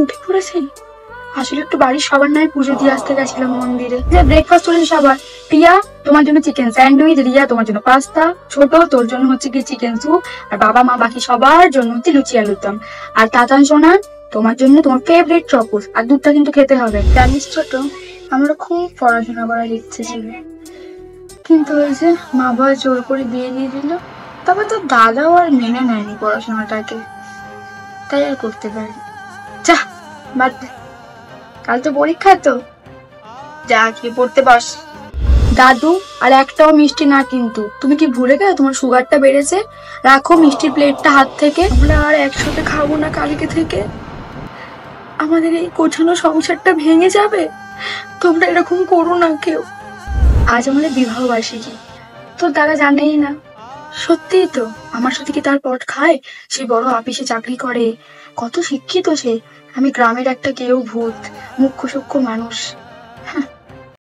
উঠে পড়েছেন? আসলে একটু বাড়ির সবার নয় পুজো দিয়ে আসতে গেছিলাম মন্দিরে। যে ব্রেকফাস্ট চলেছে সবার। প্রিয়া তোমার জন্য চিকেন স্যান্ডউইচ, রিয়া তোমার জন্য পাস্তা, ছোট তোর জন্য হচ্ছে কি চিকেন স্যুপ, আর বাবা মা বাকি সবার জন্য হচ্ছে লুচি আলুর দম। আর তাতান সোনা তোমার জন্য তোমার ফেভারিট চকোস, আর দুধটা কিন্তু খেতে হবে। জানিস ছোট, আমরা খুব পড়াশোনা করার ইচ্ছে ছিল, কিন্তু ওই যে মা বাবা জোর করে বিয়ে দিয়ে দিল। তবে তো দাদাও আর মেনে নেয়নি পড়াশোনাটাকে, তাই আর করতে পারি। যা বাদ দে, কাল তো পরীক্ষা, তো যা কি পড়তে বস। দাদু আর একটাও মিষ্টি না কিন্তু। তুমি কি ভুলে গেলে তোমার সুগারটা বেড়েছে? রাখো মিষ্টির প্লেটটা হাত থেকে। আমরা আর একসাথে খাবো না কালকে থেকে। আমাদের এই গোছানো সংসারটা ভেঙে যাবে। তোমরা এরকম করো না কেউ। আজ আমাদের বিবাহ বার্ষিকী, তোর দাদা জানেই না। সত্যিই তো, আমার সাথে কি তার পট খায়? সে বড় অফিসে চাকরি করে, কত শিক্ষিত সে। আমি গ্রামের একটা কেউ ভূত, মুখ্য সূক্ষ্ম মানুষ।